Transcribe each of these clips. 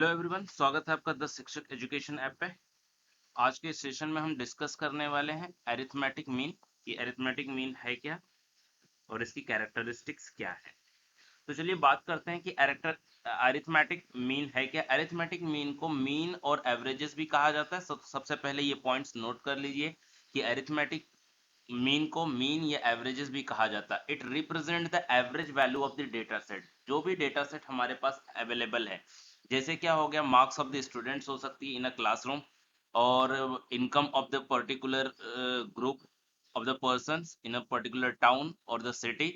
Hello everyone, स्वागत है आपका द शिक्षक एजुकेशन ऐप पे। आज के सेशन में हम डिस्कस करने वाले हैं अरिथमेटिक मीन कि अरिथमेटिक मीन है क्या और इसकी कैरेक्टरिस्टिक्स क्या है। तो चलिए बात करते हैं कि अरिथमेटिक मीन है क्या। अरिथमेटिक मीन को मीन और एवरेजेस भी कहा जाता है। सबसे पहले ये पॉइंट्स नोट कर लीजिए कि अरिथमेटिक मीन को मीन या एवरेजेस भी कहा जाता है। It represent the average value of the data set. जो भी डेटा सेट हमारे पास अवेलेबल है, जैसे क्या हो गया, मार्क्स ऑफ द स्टूडेंट्स हो सकती है इन अ क्लासरूम, और income of the particular group of the persons in a particular town और द सिटी।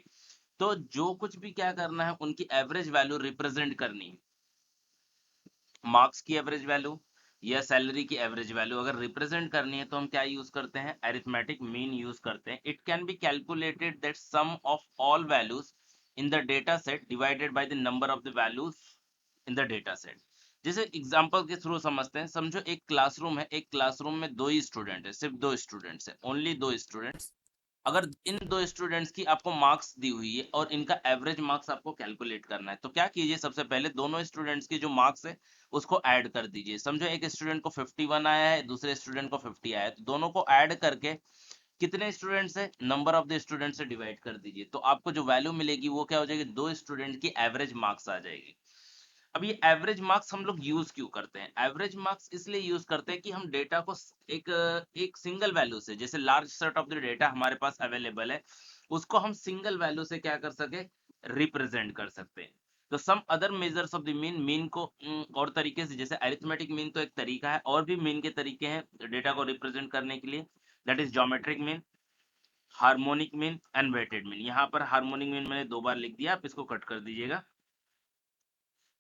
तो जो कुछ भी क्या करना है, उनकी एवरेज वैल्यू रिप्रेजेंट करनी है। मार्क्स की एवरेज वैल्यू या सैलरी की एवरेज वैल्यू अगर रिप्रेजेंट करनी है तो हम क्या यूज करते हैं, अरिथमेटिक मीन यूज करते हैं। It can be calculated that sum of all values in the data set divided by the number of the values in the data set. जैसे एग्जांपल के थ्रू समझते हैं। समझो एक क्लासरूम है, एक क्लासरूम में दो ही स्टूडेंट है, सिर्फ दो स्टूडेंट्स है, ओनली दो स्टूडेंट्स। अगर इन दो स्टूडेंट्स की आपको मार्क्स दी हुई है और इनका एवरेज मार्क्स आपको कैलकुलेट करना है, तो क्या कीजिए, सबसे पहले दोनों स्टूडेंट्स की जो मार्क्स है उसको ऐड कर दीजिए। समझो एक स्टूडेंट को 51 आया है, दूसरे स्टूडेंट को 50 आया है, तो दोनों को ऐड करके कितने स्टूडेंट्स है, नंबर ऑफ द स्टूडेंट से डिवाइड कर दीजिए। तो आपको जो वैल्यू मिलेगी वो क्या हो जाएगी, दो स्टूडेंट की एवरेज मार्क्स आ जाएगी। अब ये एवरेज मार्क्स हम लोग यूज क्यों करते हैं? एवरेज मार्क्स इसलिए यूज करते हैं कि हम डेटा को एक एक सिंगल वैल्यू से, जैसे large set of the data हमारे पास अवेलेबल है, उसको हम सिंगल वैल्यू से क्या कर सके, रिप्रेजेंट कर सकते हैं। तो some other measures of the mean, mean को और तरीके से, जैसे अरिथमेटिक मीन तो एक तरीका है, और भी मीन के तरीके हैं डेटा को रिप्रेजेंट करने के लिए। That is geometric mean, harmonic mean and weighted mean. यहाँ पर हार्मोनिक मीन मैंने दो बार लिख दिया, आप इसको कट कर दीजिएगा।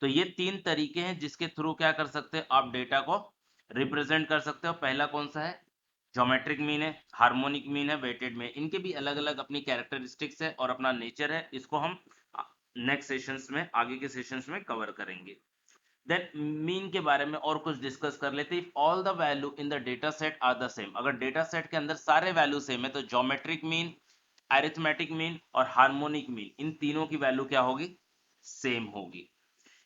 तो ये तीन तरीके हैं जिसके थ्रू क्या कर सकते हैं, आप डेटा को रिप्रेजेंट कर सकते हो। पहला कौन सा है, ज्योमेट्रिक मीन है, हार्मोनिक मीन है, वेटेड में। इनके भी अलग अलग अपनी कैरेक्टरिस्टिक्स है और अपना नेचर है। इसको हम नेक्स्ट सेशंस में, आगे के सेशंस में कवर करेंगे। देन मीन के बारे में और कुछ डिस्कस कर लेते हैं। All the value in the data set are the same, अगर डेटा सेट के अंदर सारे वैल्यू सेम है तो ज्योमेट्रिक मीन, अरिथमेटिक मीन और हार्मोनिक मीन, इन तीनों की वैल्यू क्या होगी, सेम होगी।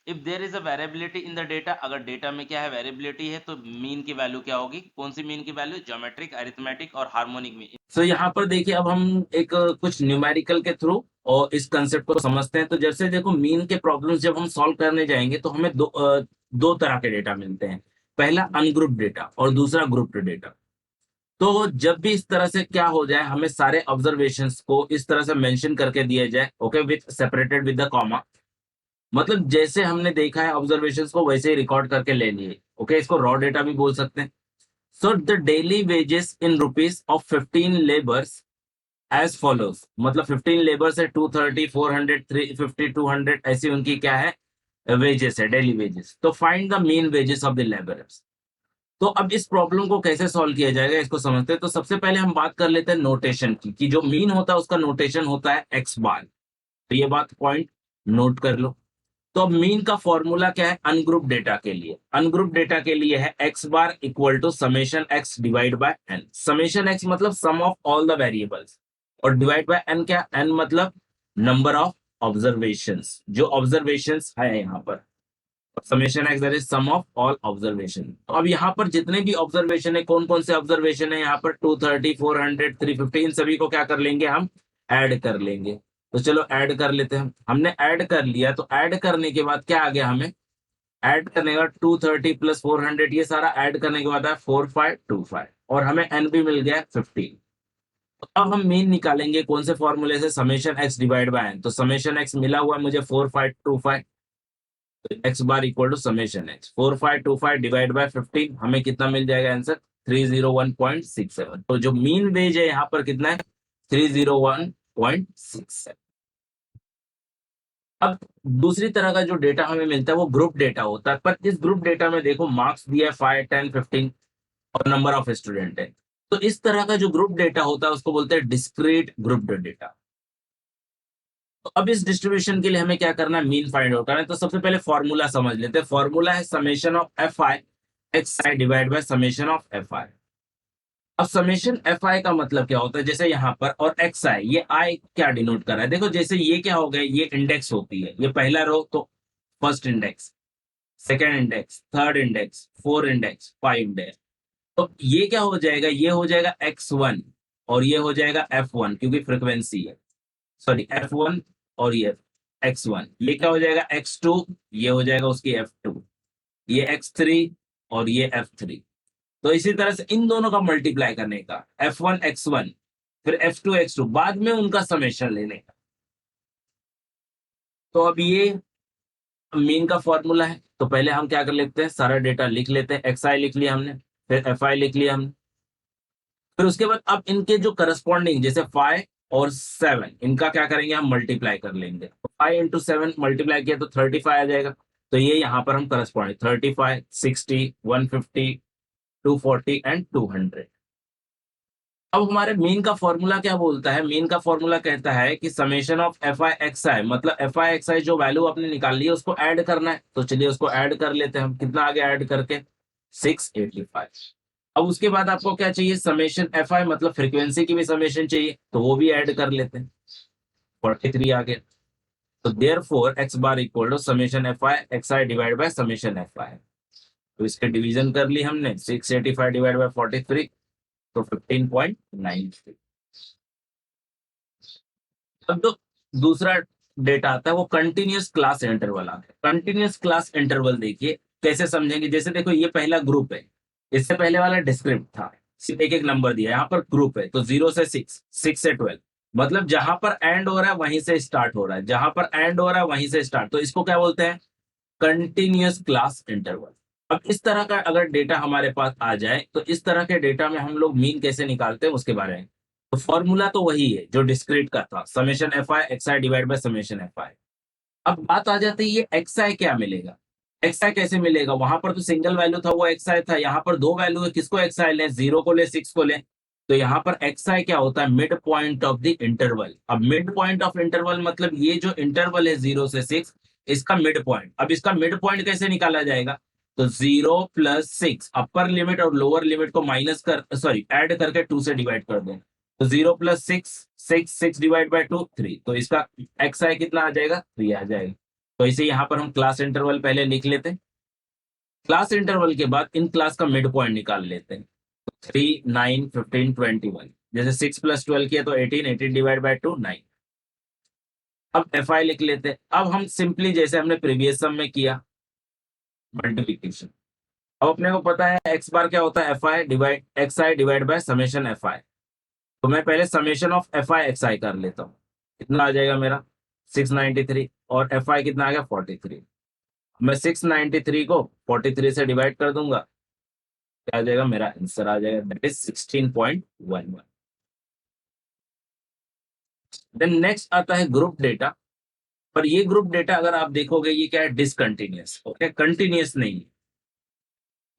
If there is a variability in the data, अगर डेटा में क्या है, वेरिएबिलिटी है, तो मीन की वैल्यू क्या होगी, कौन सी मीन की वैल्यू, ज्योमेट्रिक, अरिथमेटिक और हार्मोनिक मीन। सो यहाँ पर देखिए, अब हम एक कुछ न्यूमेरिकल के थ्रू और इस कंसेप्ट को समझते हैं। तो जैसे देखो, मीन के प्रॉब्लम्स जब हम सॉल्व करने जाएंगे तो हमें दो तरह के डेटा मिलते हैं। पहला अनग्रुप डेटा और दूसरा ग्रुप्ड डेटा। तो जब भी इस तरह से क्या हो जाए, हमें सारे ऑब्जर्वेशंस को इस तरह से मेंशन करके दिया जाए, okay, with separated with the comma. मतलब जैसे हमने देखा है ऑब्जर्वेशंस को वैसे ही रिकॉर्ड करके ले लिए, ओके, इसको रॉ डेटा भी बोल सकते हैं। So the daily wages in rupees of 15 labours as follows, मतलब 15 लेबर्स है, 230, 400, 350, 200, ऐसी उनकी क्या है, वेजेस है, डेली वेजेस। तो find the mean wages of the labourers. तो अब इस प्रॉब्लम को कैसे सॉल्व किया जाएगा, इसको समझते हैं। तो सबसे पहले हम बात कर लेते हैं नोटेशन की, कि जो मीन होता है उसका नोटेशन होता है एक्स बार। तो ये बात पॉइंट नोट कर लो। तो अब मीन का फॉर्मूला क्या है, अनग्रुप डेटा के लिए, अनग्रुप डेटा के लिए है X bar equal to summation X divide by N. Summation X मतलब sum of all the variables, और डिवाइड बाय एन क्या, एन मतलब नंबर ऑफ ऑब्जर्वेशंस, जो ऑब्जर्वेशंस है यहाँ पर। Summation X that is sum of all observation. तो अब यहाँ पर जितने भी ऑब्जर्वेशन है, कौन कौन से ऑब्जर्वेशन है यहाँ पर, 230, 400, 350, इन सभी को क्या कर लेंगे, हम ऐड कर लेंगे। तो चलो ऐड कर लेते हैं। हमने ऐड कर लिया, तो ऐड करने के बाद क्या आ गया, हमें ऐड करने के बाद 230 प्लस 400, ये सारा ऐड करने के बाद है 4525, और हमें एन भी मिल गया 15। तो अब हम मीन निकालेंगे कौन से फॉर्मूले से, summation X divide by N. तो समेशन एक्स मिला हुआ है मुझे 4525, X bar equal to summation X 4525 divide by 15, हमें कितना मिल जाएगा आंसर, 301.67। तो जो मीन वेज है यहाँ पर कितना है, 301.67। अब दूसरी तरह का जो डेटा हमें मिलता है वो ग्रुप डेटा होता है। पर इस ग्रुप डेटा में देखो, मार्क्स दिया है 5, 10, 15 और नंबर ऑफ स्टूडेंट है। तो इस तरह का जो ग्रुप डेटा होता है उसको बोलते हैं डिस्क्रीट ग्रुप डेटा। तो अब इस डिस्ट्रीब्यूशन के लिए हमें क्या करना है, मीन फाइंड आउट करना है। तो सबसे पहले फॉर्मूला समझ लेते हैं। फॉर्मूला है summation of F I x I divide by summation of F I. अब समेशन एफ आई का मतलब क्या होता है, जैसे यहाँ पर, और एक्स आई, ये आई क्या डिनोट कर रहा है, देखो जैसे ये क्या हो गया, ये इंडेक्स होती है, ये पहला रो तो first index, second index, third index, four index, five index. तो ये क्या हो जाएगा, ये हो जाएगा x1 और ये हो जाएगा f1 क्योंकि फ्रीक्वेंसी है, सॉरी f1 और ये x1, ये क्या हो जाएगा x2, ये हो जाएगा उसकी f2, ये x3 और ये f3। तो इसी तरह से इन दोनों का मल्टीप्लाई करने का f1 x1 फिर f2 x2 बाद में उनका समेशन लेने का। तो अब ये मीन का फॉर्मूला है। तो पहले हम क्या कर लेते हैं, सारा डेटा लिख लेते हैं, xi लिख लिया हमने, फिर fi लिख लिया हमने, फिर उसके बाद अब इनके जो करस्पॉन्डिंग जैसे 5 और 7 इनका क्या करेंगे, हम मल्टीप्लाई कर लेंगे। 5 into 7 मल्टीप्लाई किया तो 35 आ जाएगा। तो ये यहाँ पर हम करस्पॉन्डिंग 35, 60, 150, 240 एंड 200। अब हमारे मीन का फॉर्मूला क्या बोलता है, मीन का फॉर्मूला कहता है कि summation of F I x I, मतलब एफ आई एक्स आई जो वैल्यू आपने निकाल ली है उसको ऐड करना है। तो चलिए उसको ऐड कर लेते हैं हम, कितना आगे ऐड करके 685। अब उसके बाद आपको क्या चाहिए, समेशन एफ आई मतलब फ्रीक्वेंसी की भी समेशन चाहिए, तो वो भी ऐड कर लेते हैं, 43 आ गया। तो therefore X bar equal to summation F I x I divide by summation F I. तो इसके डिवीजन कर ली हमने, 685 डिवाइड बाय 43 तो 15.93। अब जो दूसरा डेटा आता है वो कंटिन्यूस क्लास इंटरवल आता है। कंटिन्यूस क्लास इंटरवल देखिए कैसे समझेंगे, जैसे देखो ये पहला ग्रुप है, इससे पहले वाला डिस्क्रिप्ट था, सिर्फ एक एक नंबर दिया, यहाँ पर ग्रुप है तो 0 से 6, 6 से 12, मतलब जहां पर एंड हो रहा है वहीं से स्टार्ट हो रहा है, जहां पर एंड हो रहा है वहीं से स्टार्ट, तो इसको क्या बोलते हैं, कंटिन्यूस क्लास इंटरवल। अब इस तरह का अगर डेटा हमारे पास आ जाए तो इस तरह के डेटा में हम लोग मीन कैसे निकालते हैं उसके बारे में। तो फॉर्मूला तो वही है जो डिस्क्रीट का था, summation F I x I divide by summation F I. अब बात आ जाती है ये एक्स आई क्या मिलेगा, एक्स आई कैसे मिलेगा, वहां पर तो सिंगल वैल्यू था वो एक्स आई था, यहाँ पर दो वैल्यू है, किसको एक्स आई ले, 0 को ले 6 को ले। तो यहाँ पर एक्स आई क्या होता है, mid point of the interval. अब मिड पॉइंट ऑफ इंटरवल मतलब ये जो इंटरवल है 0 से 6, इसका मिड पॉइंट। अब इसका मिड पॉइंट कैसे निकाला जाएगा, तो 0 + 6 अपर लिमिट और लोअर लिमिट को माइनस कर, सॉरी ऐड करके 2 से डिवाइड कर दें। तो 0 + 6, 6 डिवाइड बाय 2 3, तो इसका एक्स आई कितना आ जाएगा, 3 आ जाएगा। तो इसे यहाँ पर हम क्लास इंटरवल पहले लिख लेते हैं, क्लास इंटरवल के बाद इन क्लास का मिड पॉइंट निकाल लेते हैं। 3, 9, 15, 21, जैसे 6 + 12 किया तो 18, 18 डिवाइड बाय 2 9। अब एफ आई लिख लेते हैं। अब हम सिंपली जैसे हमने प्रीवियस सम में किया मल्टीप्लीकेशन, अब अपने को पता है एक्स बार क्या होता है, f i divide x I divide by summation F I. तो मैं पहले summation of F I x i कर लेता हूँ, कितना आ जाएगा मेरा 693, और एफ आई कितना आ गया 43। मैं 693 को 43 से डिवाइड कर दूंगा, क्या आ जाएगा, मेरा आंसर आ जाएगा, दैट इज 16.11। देन नेक्स्ट आता है ग्रुप डेटा। पर ये ग्रुप डेटा अगर आप देखोगे ये क्या है, डिसकंटिन्यूअस, ओके, कंटिन्यूअस नहीं है।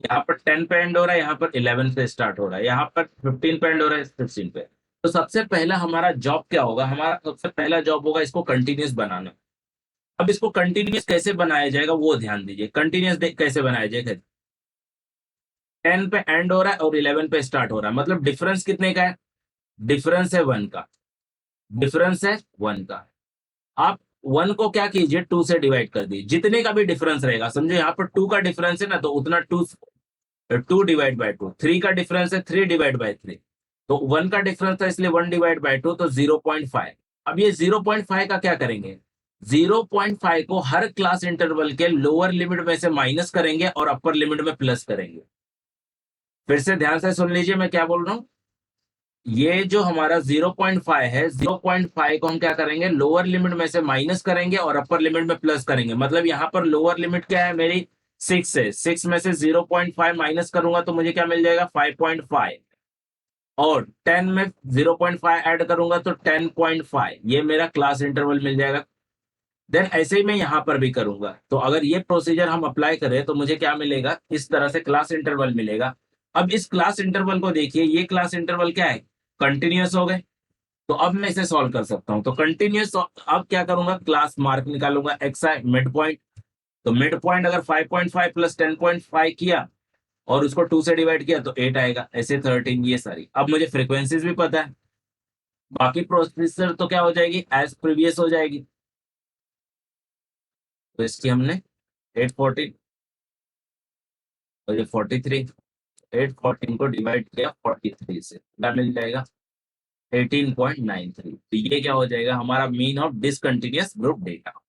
यहाँ पर 10 पे एंड हो रहा है, यहाँ पर 11 पे स्टार्ट हो रहा है, यहाँ पर 15 पे एंड हो रहा है, 16 पे। तो सबसे पहला हमारा जॉब क्या होगा, हमारा सबसे पहला जॉब होगा इसको कंटिन्यूअस बनाना। अब इसको कंटिन्यूअस कैसे बनाया जाएगा वो ध्यान दीजिए, कंटिन्यूअस कैसे बनाया जाएगा, 10 पे एंड हो रहा है और 11 पे स्टार्ट हो रहा है, मतलब डिफरेंस कितने का है, डिफरेंस है 1 का, डिफरेंस है 1 का। आप 1 को क्या कीजिए, 2 से डिवाइड कर दीजिए, जितने का भी डिफरेंस रहेगा, समझो यहाँ पर 2 का डिफरेंस है ना, तो उतना 2, 2 डिवाइड बाय 2, 3 का डिफरेंस है 3 डिवाइड बाय 3, तो 1 का डिफरेंस था इसलिए 1 डिवाइड बाय 2 तो 0.5। अब ये 0.5 का क्या करेंगे, 0.5 को हर क्लास इंटरवल के लोअर लिमिट में से माइनस करेंगे और अपर लिमिट में प्लस करेंगे। फिर से ध्यान से सुन लीजिए मैं क्या बोल रहा हूं, ये जो हमारा 0.5 है, 0.5 को हम क्या करेंगे, लोअर लिमिट में से माइनस करेंगे और अपर लिमिट में प्लस करेंगे। मतलब यहाँ पर लोअर लिमिट क्या है मेरी 6 है, 6 में से 0.5 माइनस करूंगा तो मुझे क्या मिल जाएगा 5.5, और 10 में 0.5 ऐड करूंगा तो 10.5, ये मेरा क्लास इंटरवल मिल जाएगा। देन ऐसे ही मैं यहाँ पर भी करूंगा, तो अगर ये प्रोसीजर हम अप्लाई करें तो मुझे क्या मिलेगा, इस तरह से क्लास इंटरवल मिलेगा। अब इस क्लास इंटरवल को देखिए, ये क्लास इंटरवल क्या है, कंटिन्यूअस हो गए। तो अब मैं इसे सॉल्व कर सकता हूं, तो कंटिन्यूअस, अब क्या करूंगा, क्लास मार्क निकालूंगा, एक्स आई मिड पॉइंट। तो मिड पॉइंट अगर 5.5 प्लस 10.5 किया और उसको 2 से डिवाइड किया तो 8 आएगा, ऐसे 13, ये सारी। अब मुझे फ्रीक्वेंसीज भी पता है, बाकी प्रोसीजर तो क्या हो जाएगी, एज प्रीवियस हो जाएगी। तो इसकी हमने 840 और ये 43, 814 को डिवाइड किया 43 से, क्या मिल जाएगा 18.93। तो ये क्या हो जाएगा हमारा mean of discontinuous group data.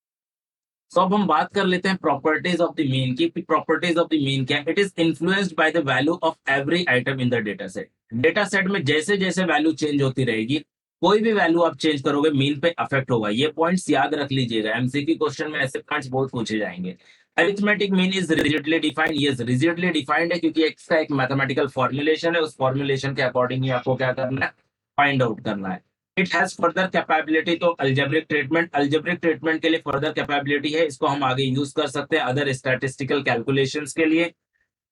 So अब हम बात कर लेते हैं प्रॉपर्टीज ऑफ द मीन की। प्रॉपर्टीज ऑफ द मीन क्या, it is influenced by the value of every item in the data set. Data set में जैसे जैसे वैल्यू चेंज होती रहेगी, कोई भी वैल्यू आप चेंज करोगे मीन पे अफेक्ट होगा। ये पॉइंट्स याद रख लीजिएगा, एमसीक्यू क्वेश्चन में ऐसे पॉइंट्स बहुत पूछे जाएंगे। Arithmetic mean is rigidly defined, yes rigidly defined है क्योंकि इसका एक मैथमेटिकल फॉर्मुलेशन है, उस फॉर्मुलेशन के अकॉर्डिंग ही आपको क्या करना है, फाइंड आउट करना है। इट हैज फर्दर कैपेबिलिटी, तो अल्जेब्रिक ट्रीटमेंट के लिए फर्दर कैपेबिलिटी है, इसको हम आगे यूज कर सकते हैं अदर स्टैटिस्टिकल कैलकुलेशंस के लिए।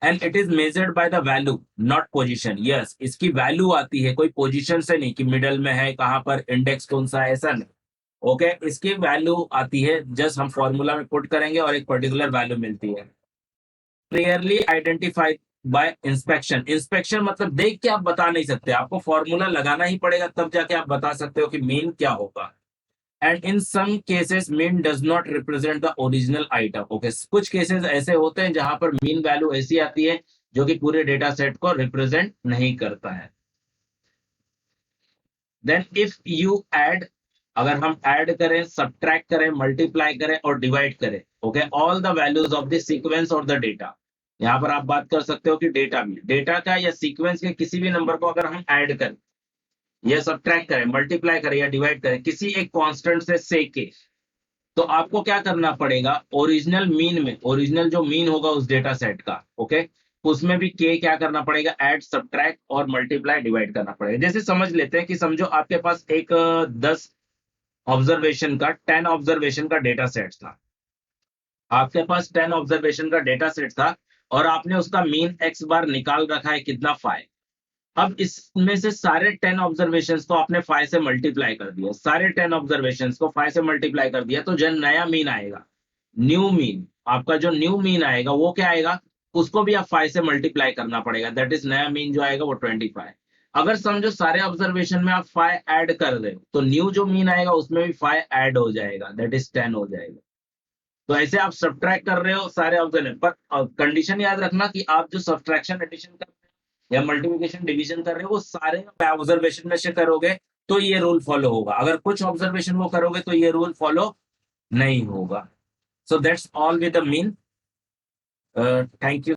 And it is measured by the value not position, yes इसकी वैल्यू आती है कोई पोजीशन से नहीं कि मिडल में है, कहां पर इंडेक्स कौन सा है, ऐसा नहीं। ओके इसकी वैल्यू आती है, जस्ट हम फॉर्मूला में पुट करेंगे और एक पर्टिकुलर वैल्यू मिलती है। Clearly identified by inspection, inspection मतलब देख के आप बता नहीं सकते, आपको फॉर्मूला लगाना ही पड़ेगा तब जाके आप बता सकते हो कि मीन क्या होगा। And in some cases mean does not represent the original item, okay कुछ केसेस ऐसे होते हैं जहां पर मीन वैल्यू ऐसी आती है जो कि पूरे डेटा सेट को रिप्रेजेंट नहीं करता है। देन इफ यू ऐड, अगर हम ऐड करें, सब्ट्रैक्ट करें, मल्टीप्लाई करें और डिवाइड करें, okay all the values of the sequence और द डेटा, यहाँ पर आप बात कर सकते हो कि डेटा में, डेटा का या सीक्वेंस के किसी भी नंबर को अगर हम ऐड करें या सब्ट्रैक्ट करें, मल्टीप्लाई करें या डिवाइड करें किसी एक कांस्टेंट से सेक के, तो आपको क्या करना पड़ेगा, ओरिजिनल मीन में, ओरिजिनल जो मीन होगा उस डेटा सेट का, ओके उसमें भी के क्या करना पड़ेगा, ऐड सब्ट्रैक्ट और मल्टीप्लाई डिवाइड करना पड़ेगा। जैसे समझ लेते हैं कि समझो आपके पास एक 10 ऑब्जर्वेशन का 10 ऑब्जर्वेशन का डेटा सेट था, आपके पास 10 ऑब्जर्वेशन का डेटा सेट था और आपने उसका मीन x बार निकाल रखा है कितना 5। अब इसमें से सारे 10 ऑब्जर्वेशंस को आपने 5 से मल्टीप्लाई कर दिया, सारे 10 ऑब्जर्वेशंस को 5 से मल्टीप्लाई कर दिया, तो जो नया मीन आएगा, न्यू मीन, आपका जो न्यू मीन आएगा वो क्या आएगा, उसको भी आप 5 से मल्टीप्लाई करना पड़ेगा, दैट इज नया मीन जो आएगा वो 25। अगर समझो सारे ऑब्जर्वेशन में आप 5 ऐड कर रहे हो तो न्यू जो मीन आएगा उसमें भी 5 ऐड हो जाएगा, दैट इज 10 हो जाएगा। तो ऐसे आप सब्ट्रैक्ट कर रहे हो सारे ऑब्जर्वेशन पर, कंडीशन याद रखना कि आप जो सब्ट्रैक्शन एडिशन कर रहे हो या मल्टीप्लिकेशन डिवीजन कर रहे हो वो सारे ऑब्जर्वेशन में से करोगे तो ये रूल फॉलो होगा, अगर कुछ ऑब्जर्वेशन वो करोगे तो ये रूल फॉलो नहीं होगा। So that's all with the mean. Thank you.